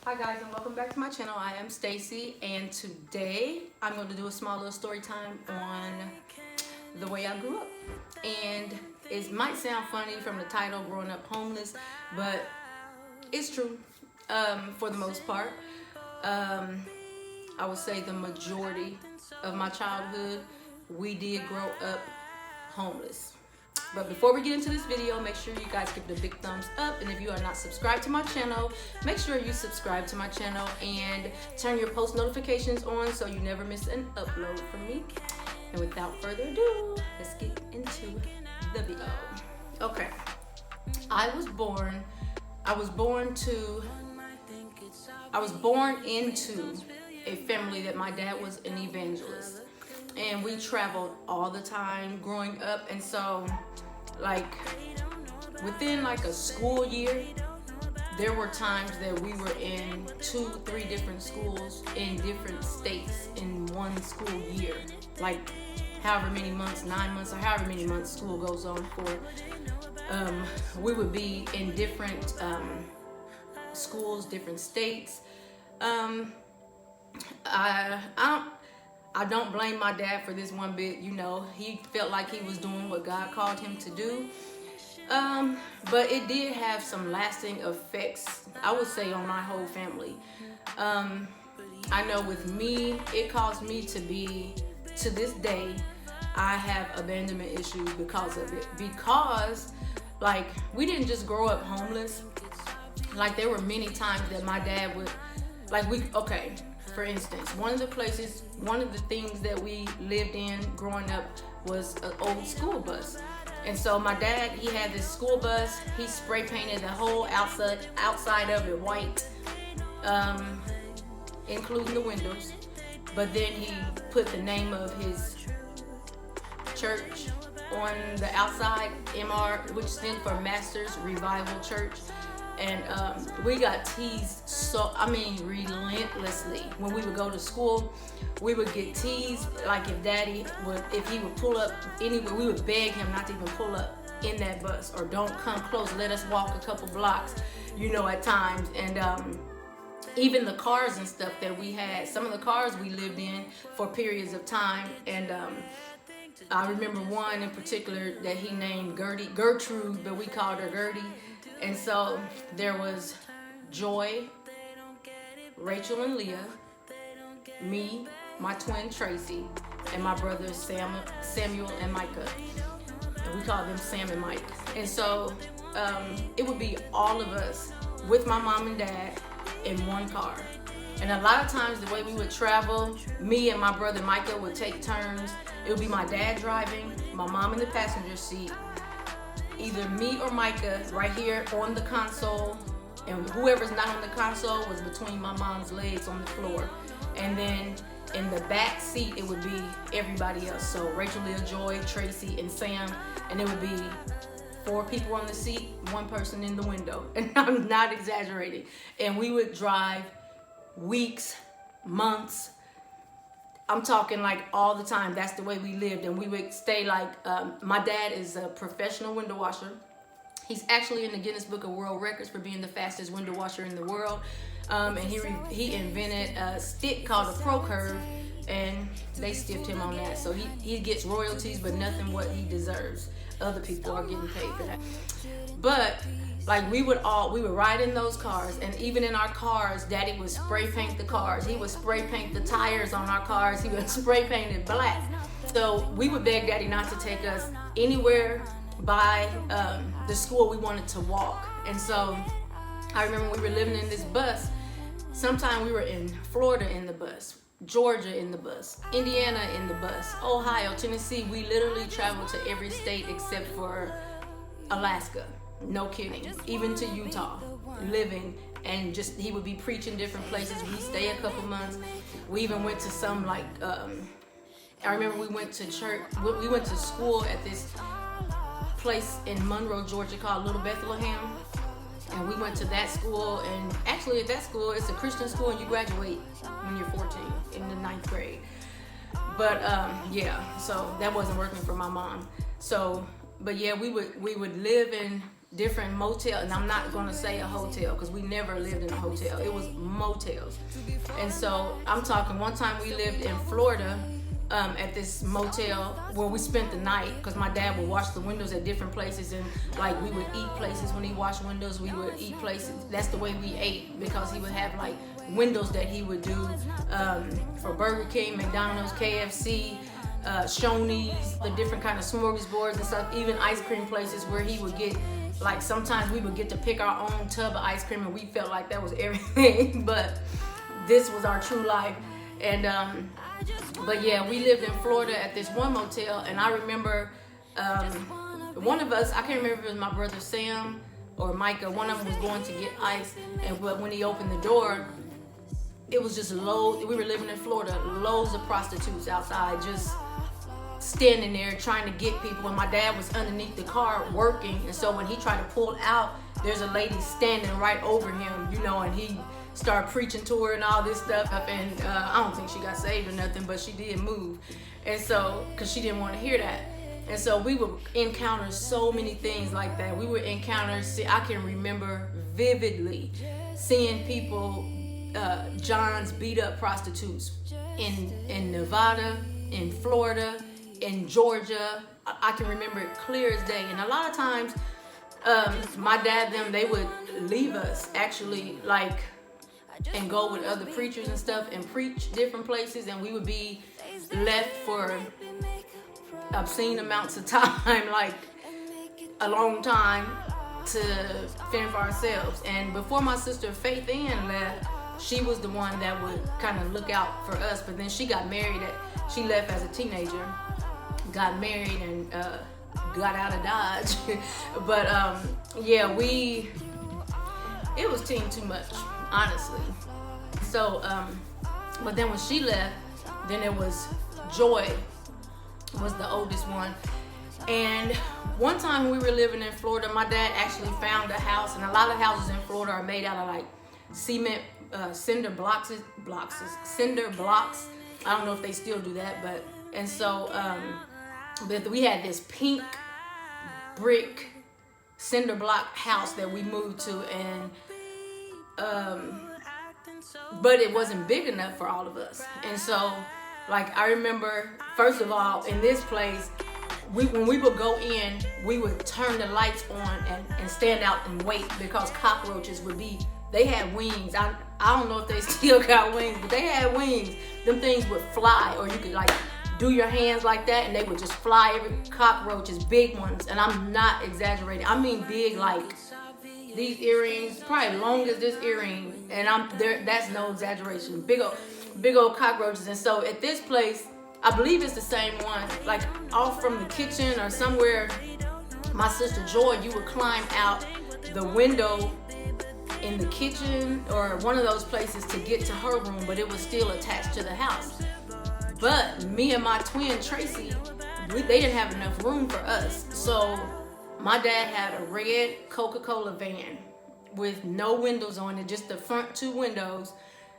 Hi guys, and welcome back to my channel. I am Stacy, and today I'm going to do a small little story time on the way I grew up. And it might sound funny from the title, growing up homeless, but it's true for the most part. I would say the majority of my childhood, we did grow up homeless. But before we get into this video, make sure you guys give it a big thumbs up, and if you are not subscribed to my channel, make sure you subscribe to my channel and turn your post notifications on so you never miss an upload from me. And without further ado, let's get into the video. Okay, I was born into a family that my dad was an evangelist, and we traveled all the time growing up. And so like within like a school year, there were times that we were in 2-3 different schools in different states in one school year, like however many months, 9 months or however many months school goes on for. We would be in different schools, different states. I don't blame my dad for this one bit. You know, he felt like he was doing what God called him to do. But it did have some lasting effects, I would say, on my whole family. I know with me, it caused me to be, to this day, I have abandonment issues because of it. Because, like, we didn't just grow up homeless. Like, there were many times that my dad would, like, for instance, one of the things that we lived in growing up was an old school bus. And so my dad, he had this school bus. He spray painted the whole outside of it white, including the windows. But then he put the name of his church on the outside, MR, which stands for Masters Revival Church. And we got teased relentlessly. When we would go to school, we would get teased. Like if he would pull up anywhere, we would beg him not to even pull up in that bus, or don't come close, let us walk a couple blocks, you know, at times. And even the cars and stuff that we had, some of the cars we lived in for periods of time. And I remember one in particular that he named Gertrude, but we called her Gertie. And so there was Joy, Rachel and Leah, me, my twin Tracy, and my brothers Samuel and Micah. And we called them Sam and Mike. And so it would be all of us with my mom and dad in one car. And a lot of times the way we would travel, me and my brother Micah would take turns. It would be my dad driving, my mom in the passenger seat, either me or Micah right here on the console, and whoever's not on the console was between my mom's legs on the floor. And then in the back seat, it would be everybody else. So Rachel, Leah, Joy, Tracy, and Sam. And it would be 4 people on the seat, 1 person in the window. And I'm not exaggerating. And we would drive weeks, months. I'm talking like all the time. That's the way we lived. And we would stay like, my dad is a professional window washer. He's actually in the Guinness Book of World Records for being the fastest window washer in the world. And he invented a stick called a Pro Curve, and they stiffed him on that. So he gets royalties, but nothing what he deserves. Other people are getting paid for that. But like we would ride in those cars, and even in our cars, Daddy would spray paint the cars. He would spray paint the tires on our cars. He would spray paint it black. So we would beg Daddy not to take us anywhere by the school we wanted to walk. And so I remember we were living in this bus. Sometime we were in Florida in the bus, Georgia in the bus, Indiana in the bus, Ohio, Tennessee. We literally traveled to every state except for Alaska. No kidding. Even to Utah, living, and just he would be preaching different places. We stay a couple months. We even went to some I remember we went to church. We went to school at this place in Monroe, Georgia called Little Bethlehem. And we went to that school, and actually at that school, it's a Christian school, and you graduate when you're 14 in the 9th grade. But yeah, so that wasn't working for my mom. So, but yeah, we would live in different motel, and I'm not gonna say a hotel because we never lived in a hotel. It was motels. And so I'm talking, one time we lived in Florida at this motel where we spent the night because my dad would wash the windows at different places, and like we would eat places when he washed windows. We would eat places. That's the way we ate, because he would have like windows that he would do for Burger King, McDonald's, KFC, Shoney's, the different kind of smorgasbords and stuff, even ice cream places where he would get, like sometimes we would get to pick our own tub of ice cream, and we felt like that was everything. But this was our true life. And but yeah, we lived in Florida at this one motel, and I remember one of us, I can't remember if it was my brother Sam or Micah, one of them was going to get ice, and but when he opened the door, it was just loads. We were living in Florida, loads of prostitutes outside, just standing there trying to get people. And my dad was underneath the car working, and so when he tried to pull out, there's a lady standing right over him, you know, and he started preaching to her and all this stuff. And I don't think she got saved or nothing, but she did move, and so because she didn't want to hear that. And so we would encounter so many things like that. We would encounter, I can remember vividly seeing people, Johns beat up prostitutes in Nevada, in Florida, in Georgia. I can remember it clear as day. And a lot of times, my dad, they would leave us actually, like, and go with other preachers and stuff and preach different places, and we would be left for obscene amounts of time, like a long time, to fend for ourselves. And before my sister Faith Ann left, she was the one that would kind of look out for us. But then she got married. She left as a teenager, got married, and got out of Dodge. But yeah, it was teen too much, honestly. So, but then when she left, then it was Joy was the oldest one. And one time when we were living in Florida, my dad actually found a house, and a lot of houses in Florida are made out of like cement, cinder blocks. I don't know if they still do that, but, and so we had this pink brick cinder block house that we moved to, and but it wasn't big enough for all of us. And so, like, I remember, first of all, in this place, when we would go in, we would turn the lights on and stand out and wait, because cockroaches they had wings. I don't know if they still got wings, but they had wings. Them things would fly, or you could like do your hands like that and they would just fly. Cockroaches, big ones, and I'm not exaggerating. I mean big, like these earrings, probably long as this earring, and that's no exaggeration. Big old cockroaches. And so at this place, I believe it's the same one, like off from the kitchen or somewhere, my sister Joy, you would climb out the window in the kitchen or one of those places to get to her room, but it was still attached to the house. But me and my twin Tracy, they didn't have enough room for us. So my dad had a red Coca-Cola van with no windows on it, just the front two windows.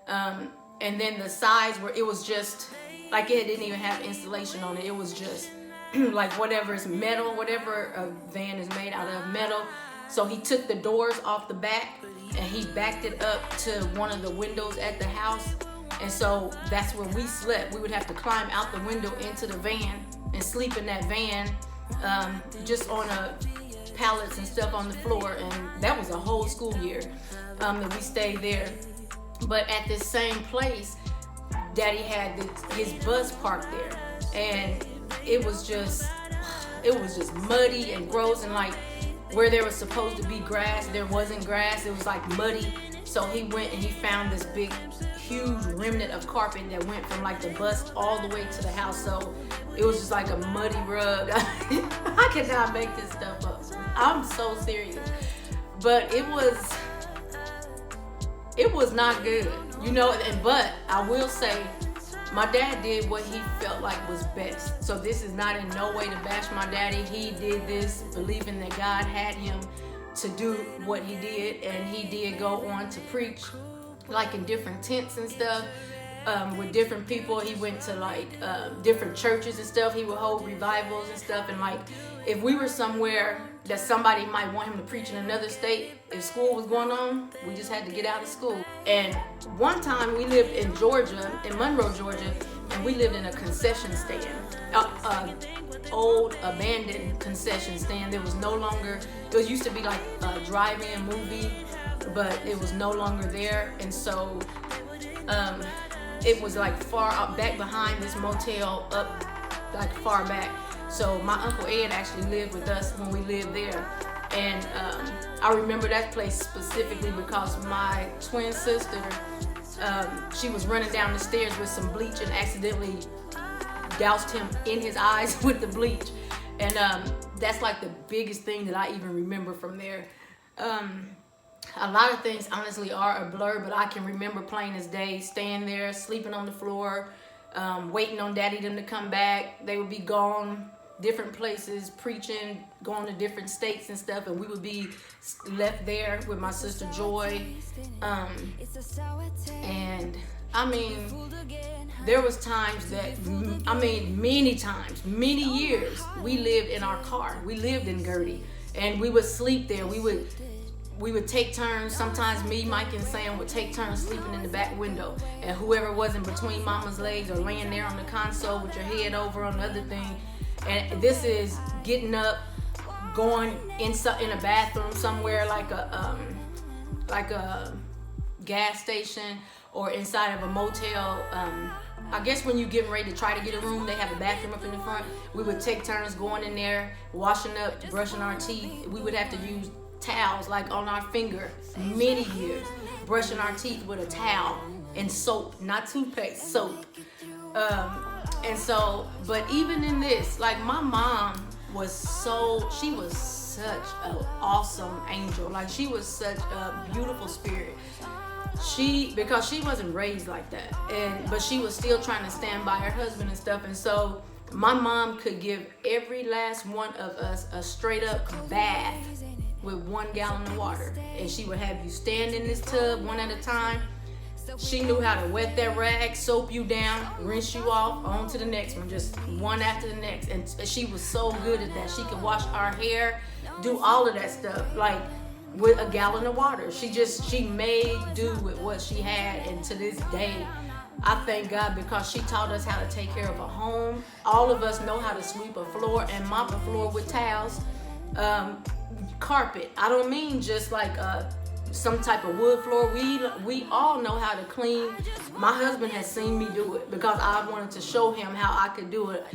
And then the sides it was just, like, it didn't even have insulation on it. It was just like whatever is metal, whatever a van is made out of, metal. So he took the doors off the back and he backed it up to one of the windows at the house. And so that's where we slept. We would have to climb out the window into the van and sleep in that van, just on pallets and stuff on the floor. And that was a whole school year that we stayed there. But at this same place, Daddy had his bus parked there, and it was just muddy and gross, and like where there was supposed to be grass, there wasn't grass. It was like muddy. So he went and he found this big, huge remnant of carpet that went from like the bus all the way to the house. So it was just like a muddy rug. I cannot make this stuff up. I'm so serious. But it was not good, you know. But I will say, my dad did what he felt like was best. So this is not in no way to bash my daddy. He did this believing that God had him to do what he did, and he did go on to preach, like in different tents and stuff, with different people. He went to like different churches and stuff. He would hold revivals and stuff. And like if we were somewhere that somebody might want him to preach in another state. If school was going on, we just had to get out of school. And one time we lived in Georgia, in Monroe, Georgia, and we lived in a concession stand, old abandoned concession stand. There was no longer, it used to be like a drive-in movie, but it was no longer there. And so it was like far up back behind this motel, up like far back. So my Uncle Ed actually lived with us when we lived there. And I remember that place specifically because my twin sister, she was running down the stairs with some bleach and accidentally doused him in his eyes with the bleach. And that's like the biggest thing that I even remember from there. A lot of things honestly are a blur, but I can remember plain as day, staying there, sleeping on the floor, waiting on Daddy them to come back. They would be gone different places, preaching, going to different states and stuff, and we would be left there with my sister Joy. And I mean, there was times that, many times, many years, we lived in our car. We lived in Gertie, and we would sleep there. We would take turns. Sometimes me, Mike, and Sam would take turns sleeping in the back window, and whoever was in between Mama's legs or laying there on the console with your head over on the other thing. And this is getting up, going in a bathroom somewhere like a gas station or inside of a motel. I guess when you're getting ready to try to get a room, they have a bathroom up in the front. We would take turns going in there, washing up, brushing our teeth. We would have to use towels like on our finger, many years, brushing our teeth with a towel and soap, not toothpaste, soap. And so, but even in this, like my mom she was such an awesome angel. Like she was such a beautiful spirit. Because she wasn't raised like that, but she was still trying to stand by her husband and stuff. And so my mom could give every last one of us a straight up bath with 1 gallon of water, and she would have you stand in this tub one at a time. She knew how to wet that rag, soap you down, rinse you off, on to the next one, just one after the next. And she was so good at that. She could wash our hair, do all of that stuff, like with a gallon of water. She made do with what she had. And to this day, I thank God, because she taught us how to take care of a home. All of us know how to sweep a floor and mop a floor with towels. Carpet. I don't mean just like some type of wood floor. We all know how to clean. My husband has seen me do it because I wanted to show him how I could do it.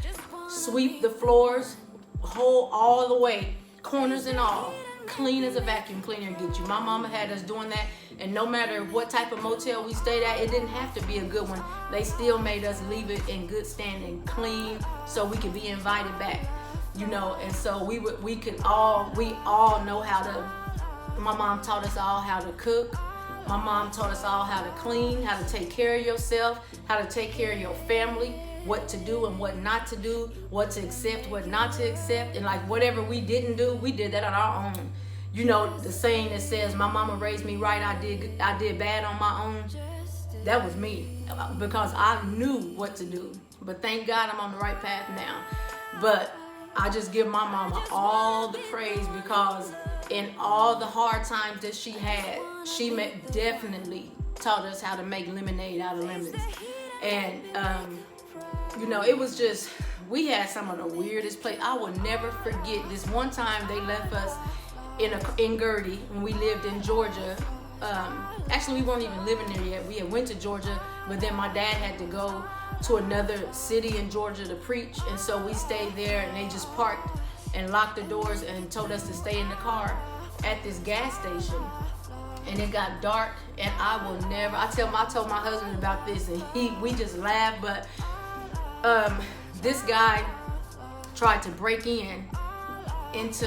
Sweep the floors, whole all the way, corners and all, clean as a vacuum cleaner get you. My mama had us doing that, and no matter what type of motel we stayed at, it didn't have to be a good one. They still made us leave it in good standing, clean, so we could be invited back. And so we all know how to. My mom taught us all how to cook. My mom taught us all how to clean, how to take care of yourself, how to take care of your family, what to do and what not to do, what to accept, what not to accept. And like whatever we didn't do, we did that on our own. The saying that says, my mama raised me right, I did bad on my own. That was me, because I knew what to do. But thank God I'm on the right path now. But I just give my mama all the praise, because in all the hard times that she had, she definitely taught us how to make lemonade out of lemons. And, it was just, we had some of the weirdest places. I will never forget this one time they left us in Gertie when we lived in Georgia. Actually, we weren't even living there yet. We had went to Georgia, but then my dad had to go to another city in Georgia to preach. And so we stayed there, and they just parked and locked the doors and told us to stay in the car at this gas station. And it got dark, and I told my husband about this, and we just laughed. But this guy tried to break into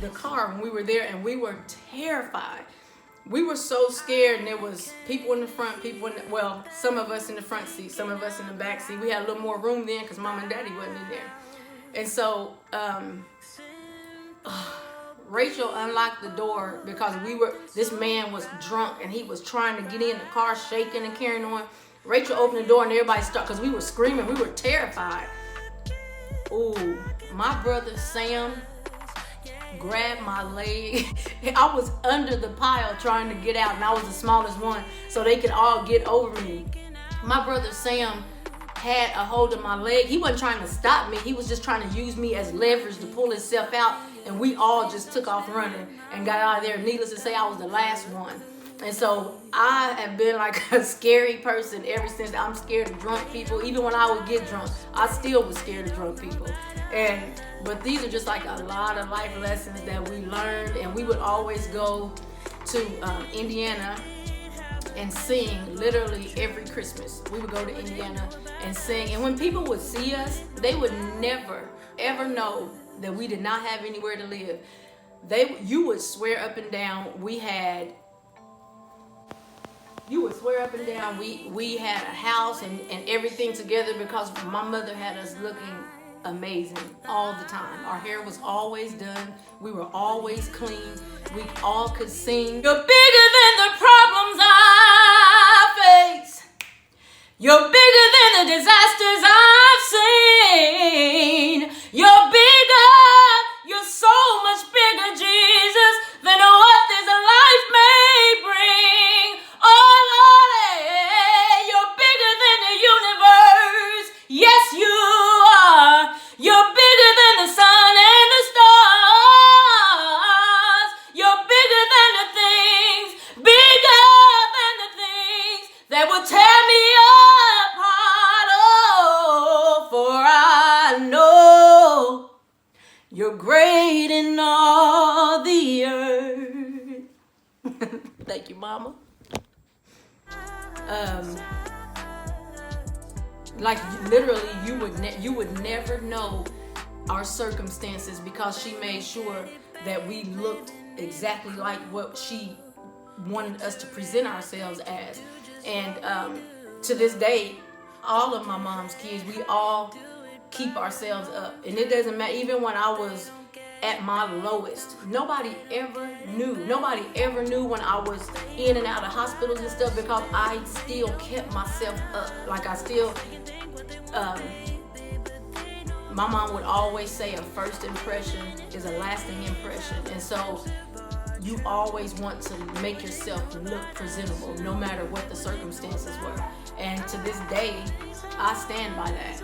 the car when we were there, and we were terrified. We were so scared, and there was people in the front, some of us in the front seat, some of us in the back seat. We had a little more room then because Mom and Daddy wasn't in there. And so Rachel unlocked the door because this man was drunk, and he was trying to get in the car, shaking and carrying on. Rachel opened the door, and everybody started, because we were screaming. We were terrified. Ooh, my brother Sam, grab my leg. I was under the pile trying to get out, and I was the smallest one, so they could all get over me. My brother Sam had a hold of my leg. He wasn't trying to stop me. He was just trying to use me as leverage to pull himself out, and we all just took off running and got out of there. Needless to say, I was the last one. And so I have been like a scary person ever since. I'm scared of drunk people. Even when I would get drunk, I still was scared of drunk people. But these are just like a lot of life lessons that we learned. And we would always go to Indiana and sing literally every Christmas. We would go to Indiana and sing. And when people would see us, they would never, ever know that we did not have anywhere to live. You would swear up and down we had a house and everything together, because my mother had us looking amazing all the time. Our hair was always done. We were always clean. We all could sing. You're bigger than the problems I face. You're bigger than the disasters I've seen. You're bigger. You're so much bigger, Jesus, than what this life may bring. Oh, Lord, you're bigger than the universe. Yes, you are. You're bigger than the sun and the stars. You're bigger than the things that would tear me apart. Oh, for I know you're great in all the earth. Thank you, Mama. Like literally, you would never know our circumstances, because she made sure that we looked exactly like what she wanted us to present ourselves as. And to this day, all of my mom's kids, we all keep ourselves up. And it doesn't matter, even when I was at my lowest, nobody ever knew when I was in and out of hospitals and stuff, because I still kept myself up. Like I still, my mom would always say a first impression is a lasting impression. And so you always want to make yourself look presentable, no matter what the circumstances were. And to this day, I stand by that.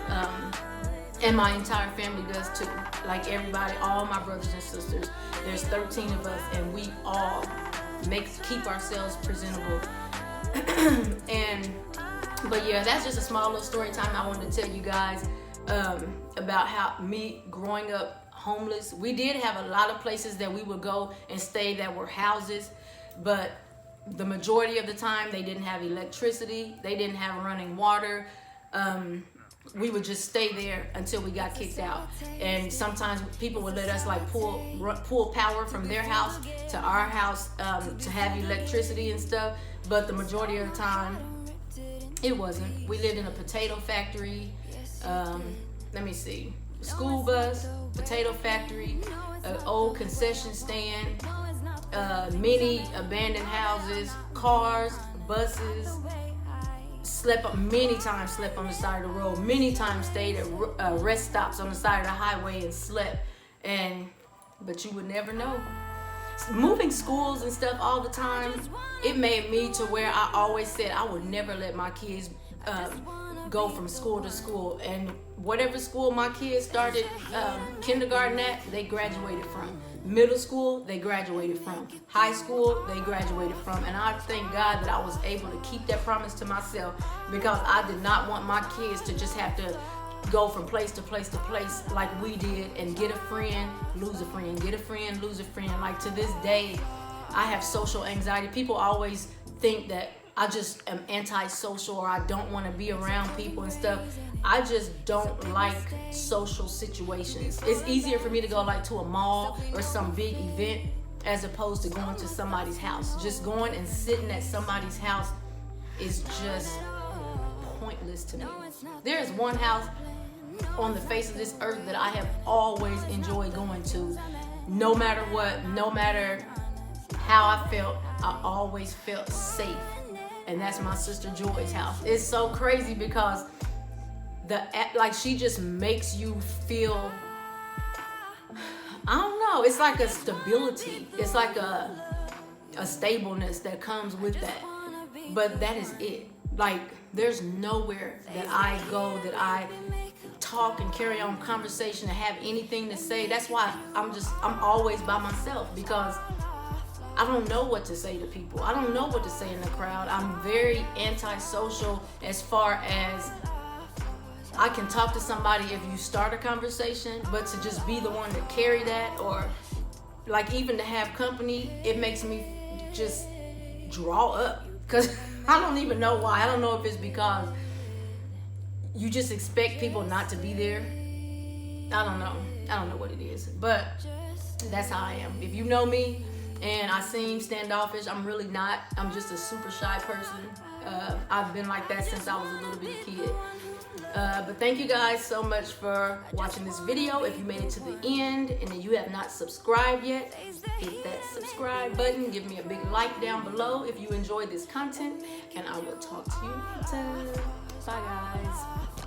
And my entire family does too. Like everybody, all my brothers and sisters, there's 13 of us, and we all keep ourselves presentable. But yeah, that's just a small little story time I wanted to tell you guys about how me growing up homeless. We did have a lot of places that we would go and stay that were houses, but the majority of the time they didn't have electricity, they didn't have running water. We would just stay there until we got kicked out. And sometimes people would let us like pull power from their house to our house to have electricity and stuff, but the majority of the time it wasn't. We lived in a potato factory, school bus, potato factory, an old concession stand, many abandoned houses, cars, buses. Many times slept on the side of the road, many times stayed at rest stops on the side of the highway and slept. But you would never know. Moving schools and stuff all the time, it made me to where I always said I would never let my kids go from school to school. And whatever school my kids started kindergarten at, they graduated from. Middle school, they graduated from. High school, they graduated from. And I thank God that I was able to keep that promise to myself, because I did not want my kids to just have to go from place to place to place like we did and get a friend, lose a friend, get a friend, lose a friend. Like to this day, I have social anxiety. People always think that I just am antisocial or I don't want to be around people and stuff. I just don't like social situations. It's easier for me to go like to a mall or some big event as opposed to going to somebody's house. Just going and sitting at somebody's house is just pointless to me. There is one house on the face of this earth that I have always enjoyed going to. No matter what, no matter how I felt, I always felt safe. And that's my sister Joy's house. It's so crazy because she just makes you feel, I don't know, it's like a stability. It's like a stableness that comes with that. But that is it. Like, there's nowhere that I go that I talk and carry on conversation and have anything to say. That's why I'm always by myself, because I don't know what to say to people. I don't know what to say in the crowd. I'm very antisocial as far as I can talk to somebody if you start a conversation, but to just be the one to carry that, or like even to have company, it makes me just draw up, because I don't even know why. I don't know if it's because you just expect people not to be there. I don't know what it is, but that's how I am. If you know me and I seem standoffish, I'm really not. I'm just a super shy person. I've been like that since I was a little bitty kid. But thank you guys so much for watching this video. If you made it to the end and you have not subscribed yet, hit that subscribe button. Give me a big like down below if you enjoyed this content, and I will talk to you later. Bye guys.